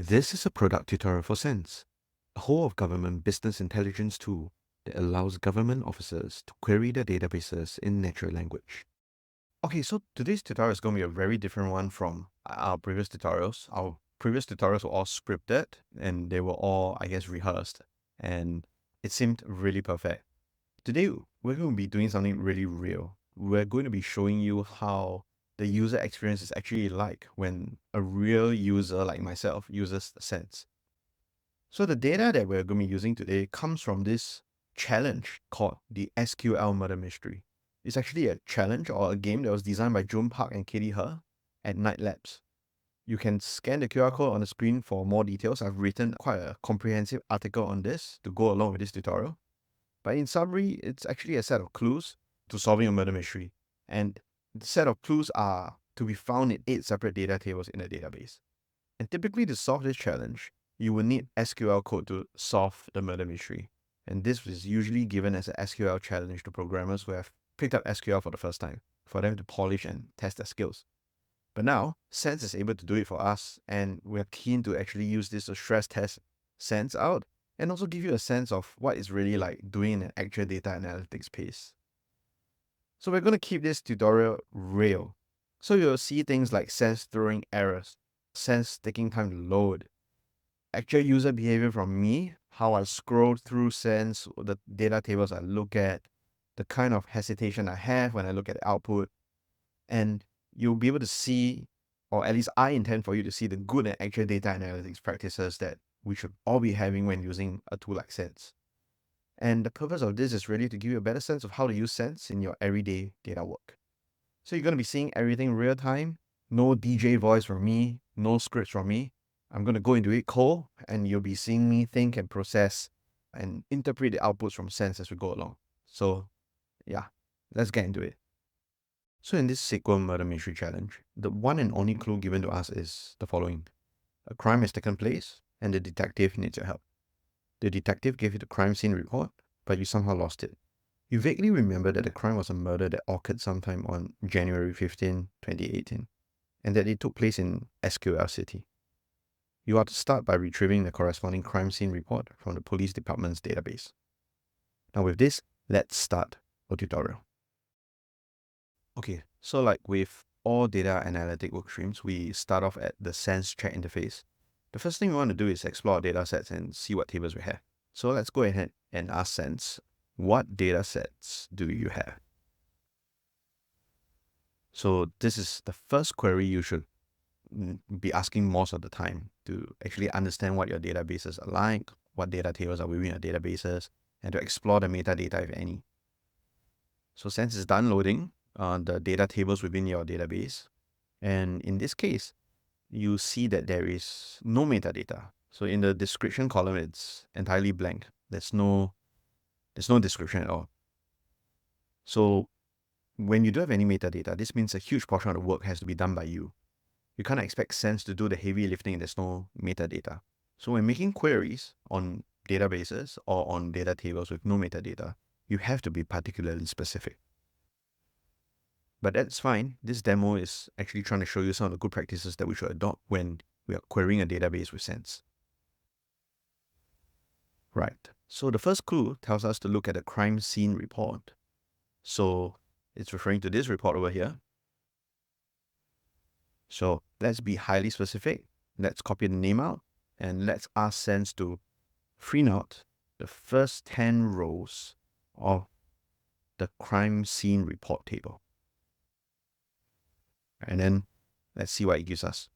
This is a product tutorial for Sense, a whole of government business intelligence tool that allows government officers to query their databases in natural language. Okay, so today's tutorial is going to be a very different one from our previous tutorials. Our previous tutorials were all scripted and they were all, I guess, rehearsed, and it seemed really perfect. Today, we're going to be doing something really real. We're going to be showing you how the user experience is actually like when a real user like myself uses Sense. So the data that we're going to be using today comes from this challenge called the SQL Murder Mystery. It's actually a challenge or a game that was designed by June Park and Katie He at Night Labs. You can scan the QR code on the screen for more details. I've written quite a comprehensive article on this to go along with this tutorial. But in summary, it's actually a set of clues to solving a murder mystery. And the set of clues are to be found in 8 separate data tables in a database. And typically to solve this challenge, you will need SQL code to solve the murder mystery. And this is usually given as an SQL challenge to programmers who have picked up SQL for the first time, for them to polish and test their skills. But now, Sense is able to do it for us, and we're keen to actually use this to stress test Sense out, and also give you a sense of what it's really like doing in an actual data analytics pace. So we're going to keep this tutorial real. So you'll see things like Sense throwing errors, Sense taking time to load, actual user behavior from me, how I scroll through Sense, the data tables I look at, the kind of hesitation I have when I look at the output, and you'll be able to see, or at least I intend for you to see, the good and actual data analytics practices that we should all be having when using a tool like Sense. And the purpose of this is really to give you a better sense of how to use Sense in your everyday data work. So you're going to be seeing everything real time, no DJ voice from me, no scripts from me. I'm going to go into it cold, and you'll be seeing me think and process and interpret the outputs from Sense as we go along. So yeah, let's get into it. So in this SQL Murder Mystery Challenge, the one and only clue given to us is the following. A crime has taken place, and the detective needs your help. The detective gave you the crime scene report, but you somehow lost it. You vaguely remember that the crime was a murder that occurred sometime on January 15, 2018, and that it took place in SQL City. You are to start by retrieving the corresponding crime scene report from the police department's database. Now with this, let's start our tutorial. Okay, so like with all data analytic workstreams, we start off at the Sense chat interface. The first thing we want to do is explore our data sets and see what tables we have. So let's go ahead and ask Sense, what data sets do you have? So this is the first query you should be asking most of the time to actually understand what your databases are like, what data tables are within your databases, and to explore the metadata if any. So Sense is done loading the data tables within your database. And in this case, you see that there is no metadata. So in the description column, it's entirely blank. There's no description at all. So when you don't have any metadata, this means a huge portion of the work has to be done by you. You can't expect Sense to do the heavy lifting if there's no metadata. So when making queries on databases or on data tables with no metadata, you have to be particularly specific. But that's fine. This demo is actually trying to show you some of the good practices that we should adopt when we are querying a database with Sense. Right. So the first clue tells us to look at the crime scene report. So it's referring to this report over here. So let's be highly specific. Let's copy the name out, and let's ask Sense to print out the first 10 rows of the crime scene report table. And then let's see what it gives us.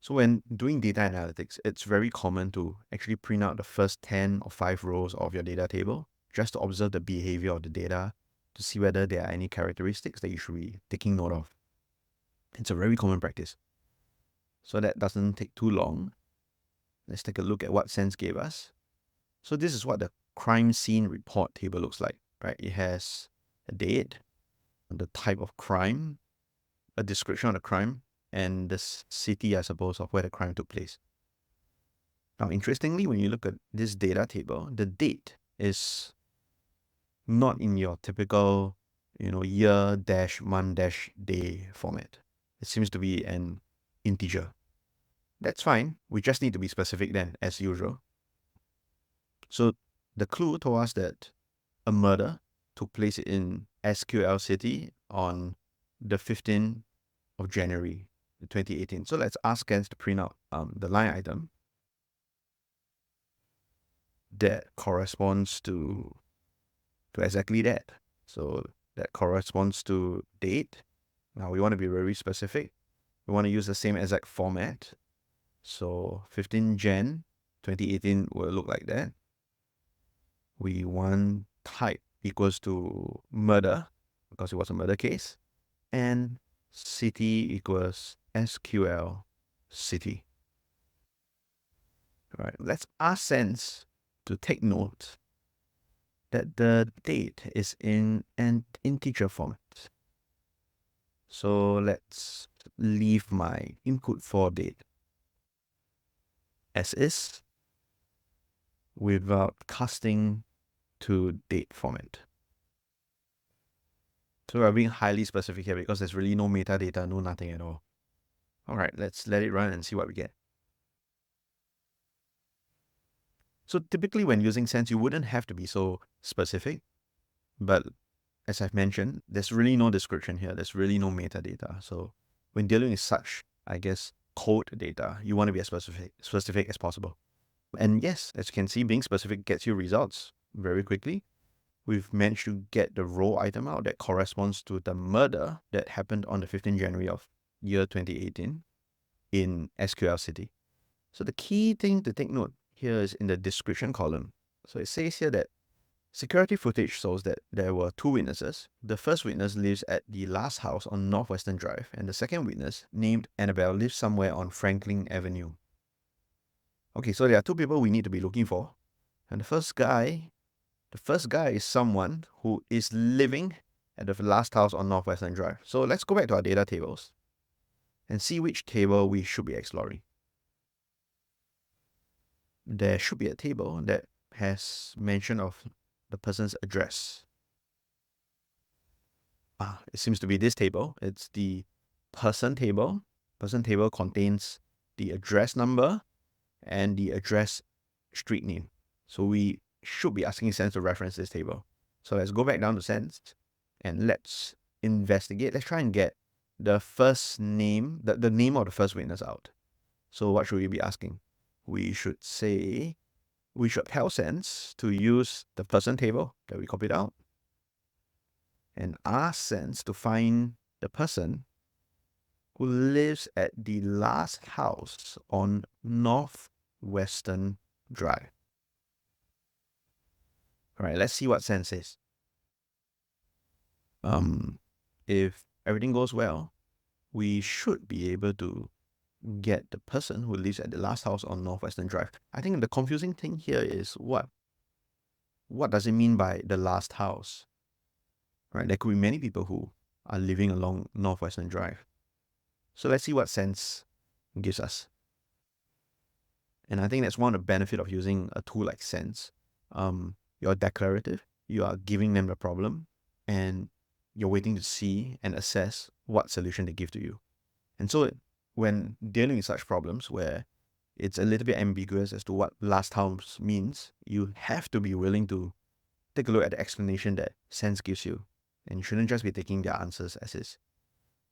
So when doing data analytics, it's very common to actually print out the first 10 or 5 rows of your data table just to observe the behavior of the data to see whether there are any characteristics that you should be taking note of. It's a very common practice. So that doesn't take too long. Let's take a look at what Sense gave us. So this is what the crime scene report table looks like, right? It has a date, the type of crime, a description of the crime, and the city, I suppose, of where the crime took place. Now, interestingly, when you look at this data table, the date is not in your typical, year-month-day format. It seems to be an integer. That's fine. We just need to be specific then, as usual. So the clue told us that a murder took place in SQL City on the 15th of January 2018. So let's ask scans to print out the line item that corresponds to exactly that. So that corresponds to date. Now we want to be very specific. We want to use the same exact format. So 15 Jan 2018 will look like that. We want type equals to murder because it was a murder case, and city equals SQL city. All right, let's ask Sense to take note that the date is in an integer format. So let's leave my input for date as is without casting to date format. So we're being highly specific here because there's really no metadata, no nothing at all. All right, let's let it run and see what we get. So typically when using Sense, you wouldn't have to be so specific, but as I've mentioned, there's really no description here. There's really no metadata. So when dealing with such, I guess, code data, you want to be as specific as possible. And yes, as you can see, being specific gets you results very quickly. We've managed to get the row item out that corresponds to the murder that happened on the 15th January of year 2018 in SQL City. So the key thing to take note here is in the description column. So it says here that security footage shows that there were two witnesses. The first witness lives at the last house on Northwestern Drive, and the second witness, named Annabelle, lives somewhere on Franklin Avenue. Okay, so there are two people we need to be looking for. And the first guy is someone who is living at the last house on Northwestern Drive. So let's go back to our data tables and see which table we should be exploring. There should be a table that has mention of the person's address. It seems to be this table. It's the person table. Person table contains the address number and the address street name. So we should be asking Sense to reference this table. So let's go back down to Sense and let's investigate. Let's try and get the first name, the name of the first witness out. So what should we be asking? We should tell Sense to use the person table that we copied out and ask Sense to find the person who lives at the last house on Northwestern Drive. All right, let's see what Sense says. If everything goes well, we should be able to get the person who lives at the last house on Northwestern Drive. I think the confusing thing here is what does it mean by the last house? Right? There could be many people who are living along Northwestern Drive. So let's see what Sense gives us. And I think that's one of the benefits of using a tool like Sense. You're declarative, you are giving them the problem, and you're waiting to see and assess what solution they give to you. And so when dealing with such problems where it's a little bit ambiguous as to what last house means, you have to be willing to take a look at the explanation that Sense gives you. And you shouldn't just be taking their answers as is.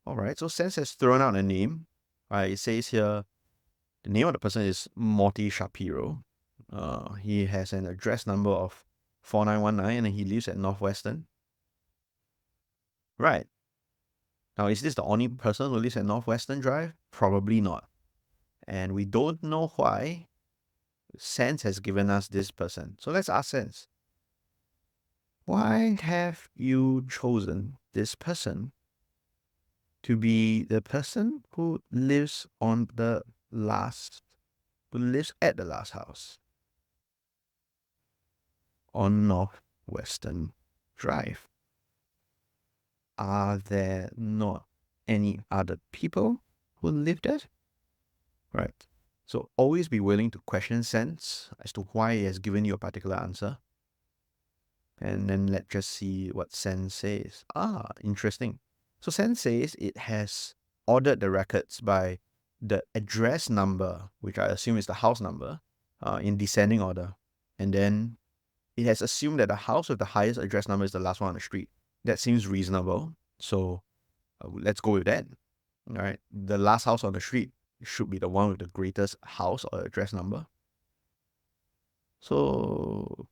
All right, so Sense has thrown out a name. It says here, the name of the person is Morty Shapiro. He has an address number of 4919 and he lives at Northwestern. Right. Now, is this the only person who lives at Northwestern Drive? Probably not. And we don't know why Sense has given us this person. So let's ask Sense. Why have you chosen this person to be the person who lives at the last house on Northwestern Drive? Are there not any other people who live there? Right. So always be willing to question Sense as to why he has given you a particular answer. And then let's just see what Sense says. Interesting. So Sense says it has ordered the records by the address number, which I assume is the house number, in descending order. And then it has assumed that the house with the highest address number is the last one on the street. That seems reasonable. So let's go with that. All right. The last house on the street should be the one with the greatest house or address number. So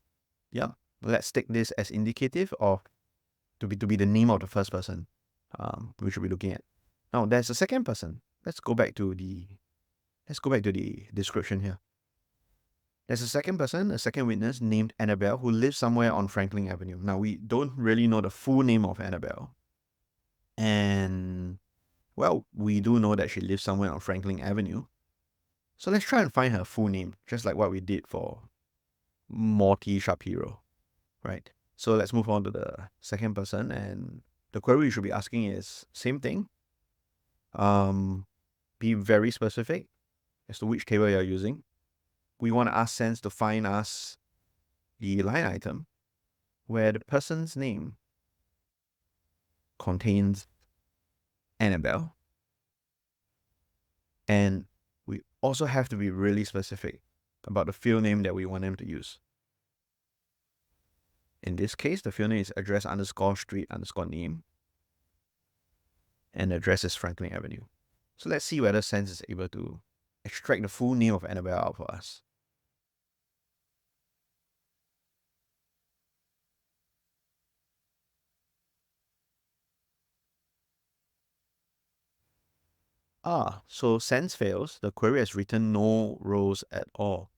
yeah, let's take this as indicative of to be the name of the first person we should be looking at. Now there's a second person. Let's go back to the description here. There's a second person, a second witness named Annabelle, who lives somewhere on Franklin Avenue. Now we don't really know the full name of Annabelle. And well, we do know that she lives somewhere on Franklin Avenue. So let's try and find her full name, just like what we did for Morty Shapiro, right? So let's move on to the second person, and the query you should be asking is same thing. Be very specific as to which table you're using. We want to ask Sense to find us the line item where the person's name contains Annabelle. And we also have to be really specific about the field name that we want them to use. In this case, the field name is address underscore street underscore name. And the address is Franklin Avenue. So let's see whether Sense is able to extract the full name of Annabelle out for us. So Sense fails. The query has written no rows at all.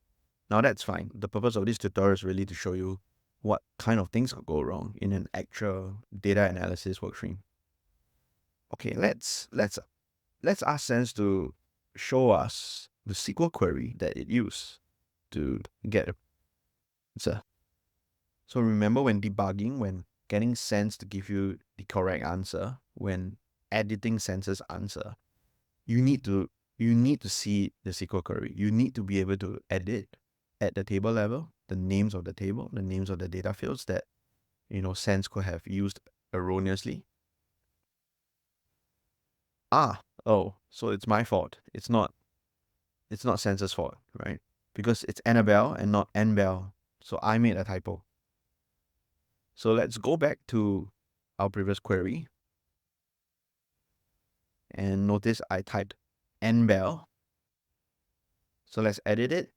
Now that's fine. The purpose of this tutorial is really to show you what kind of things could go wrong in an actual data analysis workstream. Okay, let's ask Sense to show us the SQL query that it used to get an answer. So remember when debugging, when getting Sense to give you the correct answer, when editing Sense's answer, you need to see the SQL query. You need to be able to edit at the table level, the names of the table, the names of the data fields that Sense could have used erroneously. So it's my fault. It's not Sense's fault, right? Because it's Annabelle and not Annbelle. So I made a typo. So let's go back to our previous query. And notice I typed Annbelle. So let's edit it.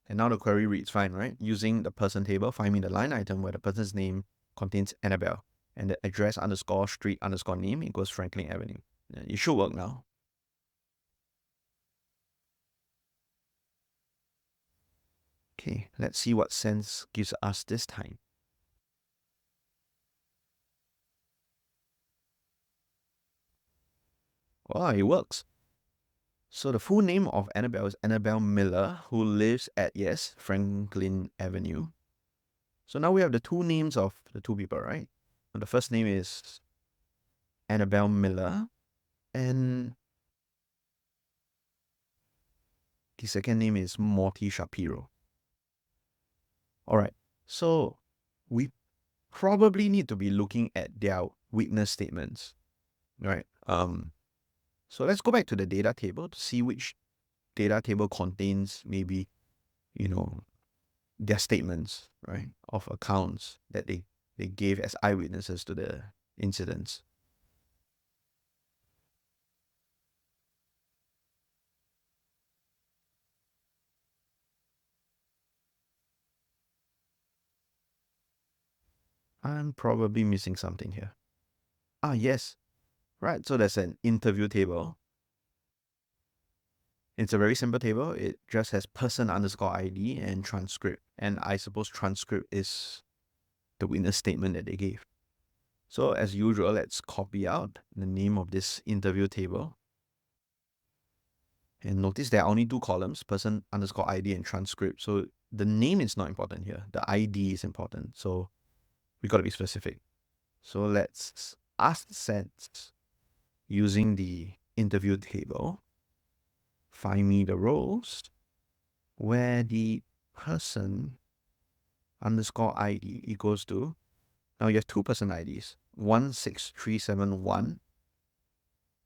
And now the query reads fine, right? Using the person table, find me the line item where the person's name contains Annabelle. And the address underscore street underscore name equals Franklin Avenue. It should work now. Okay, let's see what Sense gives us this time. Wow, it works. So the full name of Annabelle is Annabelle Miller, who lives at, yes, Franklin Avenue. So now we have the two names of the two people, right? And the first name is Annabelle Miller, and the second name is Morty Shapiro. All right, so we probably need to be looking at their witness statements, right? So let's go back to the data table to see which data table contains maybe, their statements, right, of accounts that they gave as eyewitnesses to the incidents. I'm probably missing something here. Yes, right. So there's an interview table. It's a very simple table. It just has person underscore ID and transcript. And I suppose transcript is the witness statement that they gave. So as usual, let's copy out the name of this interview table. And notice there are only two columns, person underscore ID and transcript. So the name is not important here. The ID is important. So we got to be specific. So let's ask Sense using the interview table, find me the rows where the person underscore ID equals to, now you have two person IDs, 16371,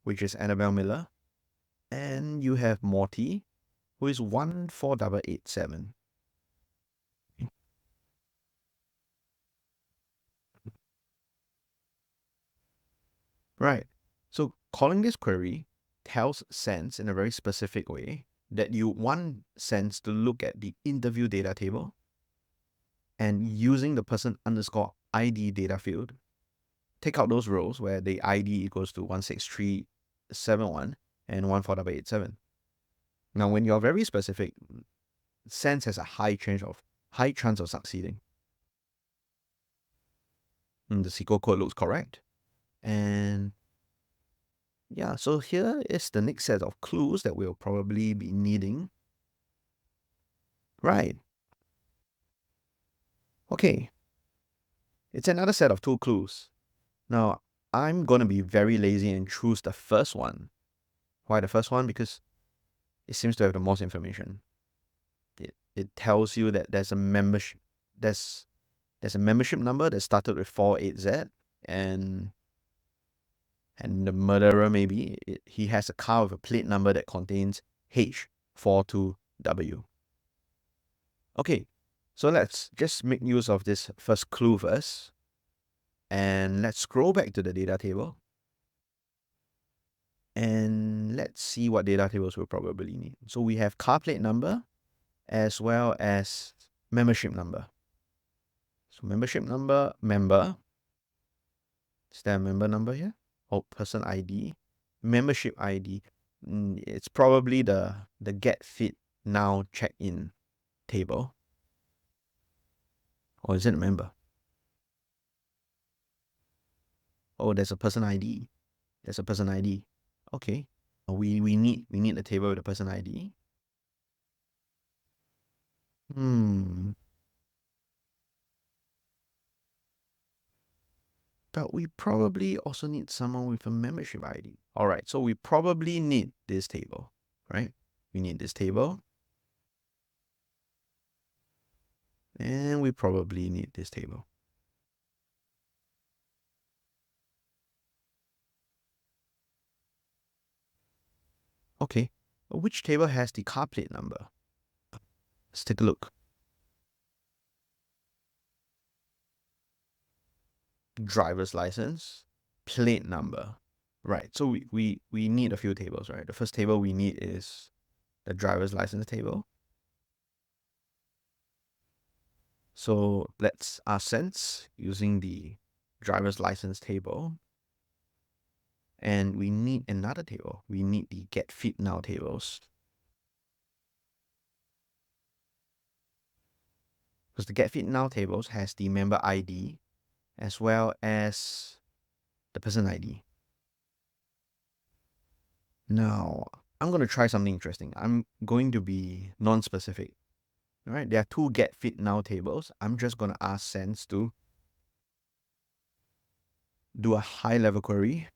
which is Annabelle Miller, And you have Morty, who is 14887. Right. So calling this query tells Sense in a very specific way that you want Sense to look at the interview data table and using the person underscore ID data field, take out those rows where the ID equals to 16371 and 14887. Now, when you're very specific, Sense has a high chance of succeeding. The SQL code looks correct. And yeah, so here is the next set of clues that we'll probably be needing. Right. Okay. It's another set of two clues. Now, I'm going to be very lazy and choose the first one. Why the first one? Because it seems to have the most information. It tells you that there's a membership number that started with 48Z and the murderer maybe he has a car with a plate number that contains H42W. Okay, so let's just make use of this first clue first. And let's scroll back to the data table. And let's see what data tables we'll probably need. So we have car plate number as well as membership number. So membership number, member. Is there a member number here? Oh, person ID. Membership ID. It's probably the get fit now check in table. Or is it a member? Oh, there's a person ID. There's a person ID. Okay. We need the table with the person ID. But we probably also need someone with a membership ID. All right, so we probably need this table, right? We need this table. And we probably need this table. Okay, which table has the car plate number? Let's take a look. Driver's license, plate number. Right, so we need a few tables, right? The first table we need is the driver's license table. So let's ask Sense using the driver's license table. And we need another table. We need the get fit now tables. Because the get fit now tables has the member ID as well as the person ID. Now, I'm going to try something interesting. I'm going to be non-specific. All right, there are two get fit now tables. I'm just going to ask Sense to do a high level query.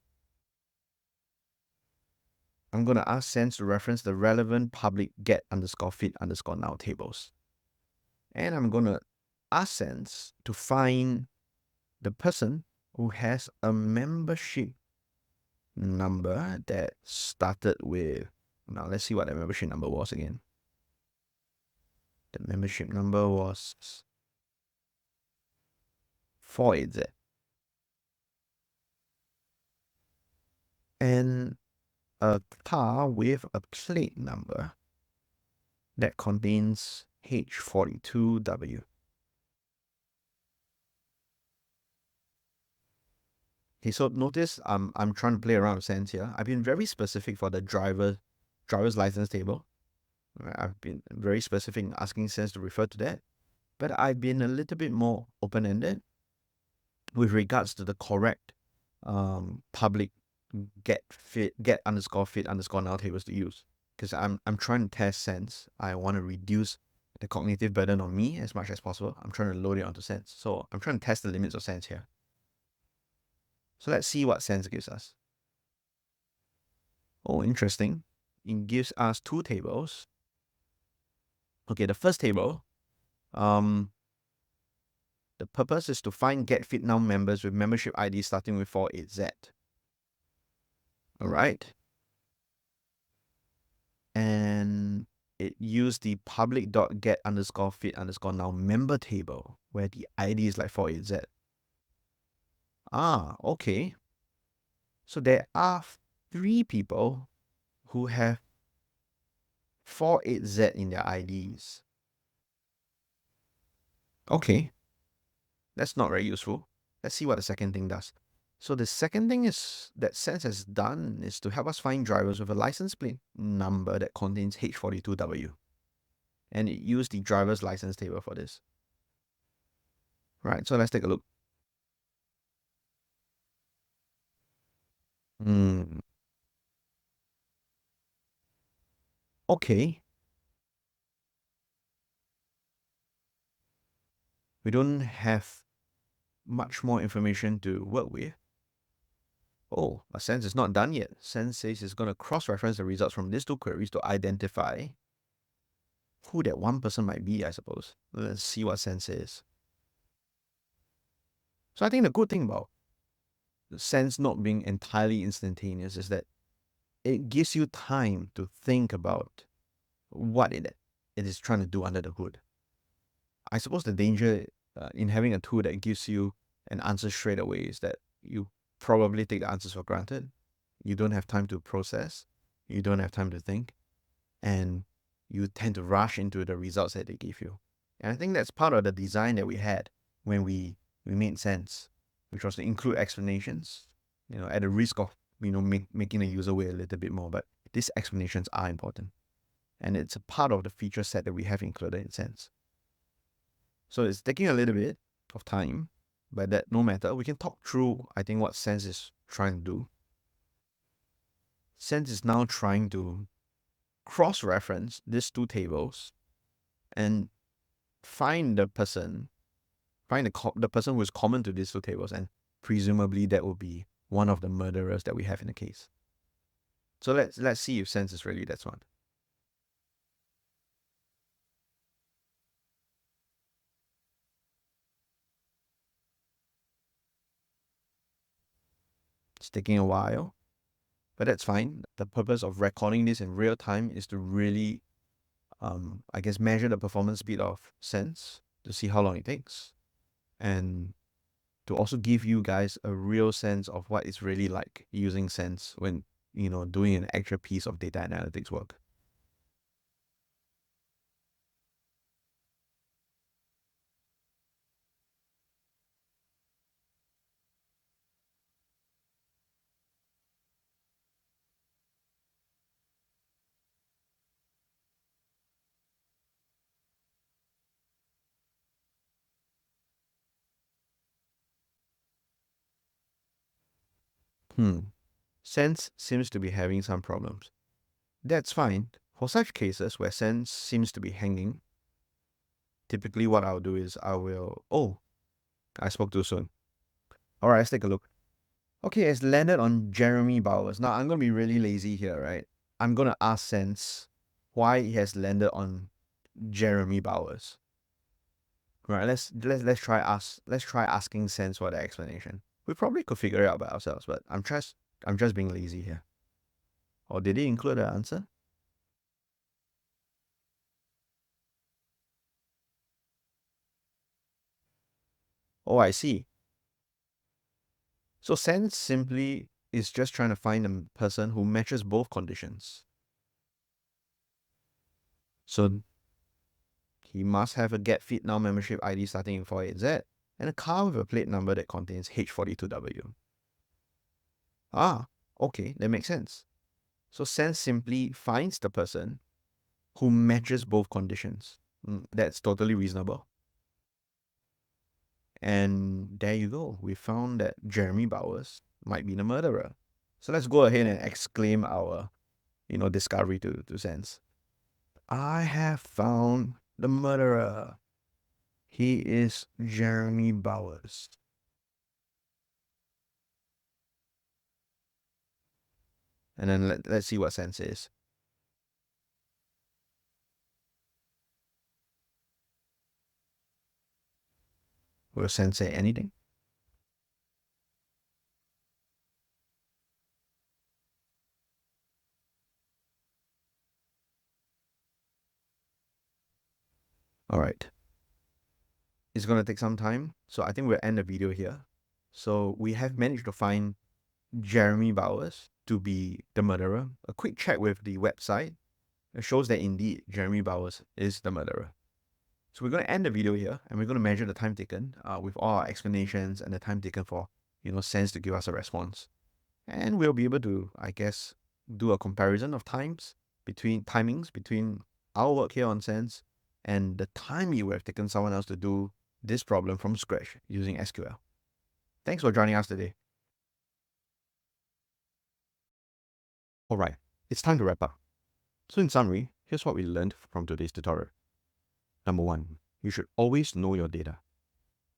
I'm going to ask Sense to reference the relevant public get underscore fit underscore now tables. And I'm going to ask Sense to find the person who has a membership number that started with, now let's see what the membership number was again. The membership number was 48Z. And a car with a plate number that contains H42W. Okay, so notice I'm trying to play around with Sense here. I've been very specific for the driver's license table. I've been very specific in asking Sense to refer to that. But I've been a little bit more open-ended with regards to the correct public get underscore fit underscore now tables to use. Because I'm trying to test Sense. I want to reduce the cognitive burden on me as much as possible. I'm trying to load it onto Sense. So I'm trying to test the limits of Sense here. So let's see what Sense gives us. Oh, interesting. It gives us two tables. Okay, the first table, the purpose is to find get fit now members with membership ID starting with 48Z. All right. and it used the public.get underscore fit underscore now member table where the ID is like 48Z. Ah, okay. So there are 3 people who have 48Z in their IDs. Okay, that's not very useful. Let's see what the second thing does. So the second thing is that Sense has done is to help us find drivers with a license plate number that contains H42W. And it used the driver's license table for this. Right, so let's take a look. Okay, we don't have much more information to work with. Oh, but Sense is not done yet. Sense says it's going to cross-reference the results from these 2 queries to identify who that one person might be, I suppose. Let's see what Sense says. So I think the good thing about the Sense not being entirely instantaneous is that it gives you time to think about what it is trying to do under the hood. I suppose the danger in having a tool that gives you an answer straight away is that you probably take the answers for granted. You don't have time to process. You don't have time to think. And you tend to rush into the results that they give you. And I think that's part of the design that we had when we made Sense, which was to include explanations, at the risk of, making the user wait a little bit more. But these explanations are important. And it's a part of the feature set that we have included in Sense. So it's taking a little bit of time, but that no matter, we can talk through, I think, what Sense is trying to do. Sense is now trying to cross-reference these 2 tables and find the person who is common to these 2 tables, and presumably that will be one of the murderers that we have in the case. So let's see if Sense is really that smart. It's taking a while, but that's fine. The purpose of recording this in real time is to really, I guess, measure the performance speed of Sense to see how long it takes, and to also give you guys a real sense of what it's really like using Sense when, doing an actual piece of data analytics work. Sense seems to be having some problems. That's fine. For such cases where Sense seems to be hanging, typically what I'll do is I spoke too soon. All right, let's take a look. Okay, it's landed on Jeremy Bowers. Now, I'm going to be really lazy here, right? I'm going to ask Sense why it has landed on Jeremy Bowers. Right, let's try asking Sense for the explanation. We probably could figure it out by ourselves, but I'm just being lazy here. Or did it include an answer? Oh, I see. So Sense simply is just trying to find a person who matches both conditions. So he must have a Get Fit Now membership ID starting in 48Z and a car with a plate number that contains H42W. Ah, okay, that makes sense. So Sense simply finds the person who matches both conditions. That's totally reasonable. And there you go. We found that Jeremy Bowers might be the murderer. So let's go ahead and exclaim our, discovery to Sense. I have found the murderer. He is Jeremy Bowers. And then let's see what Sense is. Will Sense say anything? All right. It's going to take some time, so I think we'll end the video here. So we have managed to find Jeremy Bowers to be the murderer. A quick check with the website shows that indeed Jeremy Bowers is the murderer. So we're going to end the video here, and we're going to measure the time taken with all our explanations and the time taken for, Sense to give us a response. And we'll be able to, I guess, do a comparison of timings between our work here on Sense and the time it would have taken someone else to do this problem from scratch using SQL. Thanks for joining us today. All right, it's time to wrap up. So in summary, here's what we learned from today's tutorial. Number 1, you should always know your data.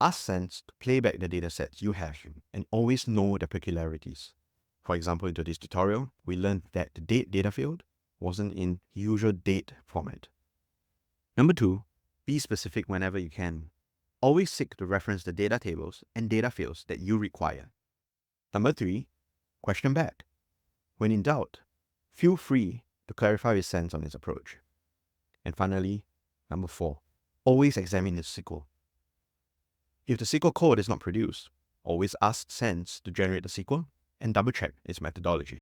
Ask Sense to play back the datasets you have and always know the peculiarities. For example, in today's tutorial, we learned that the date data field wasn't in usual date format. Number 2, be specific whenever you can. Always seek to reference the data tables and data fields that you require. Number 3, question back. When in doubt, feel free to clarify with Sense on its approach. And finally, number 4, always examine the SQL. If the SQL code is not produced, always ask Sense to generate the SQL and double check its methodology.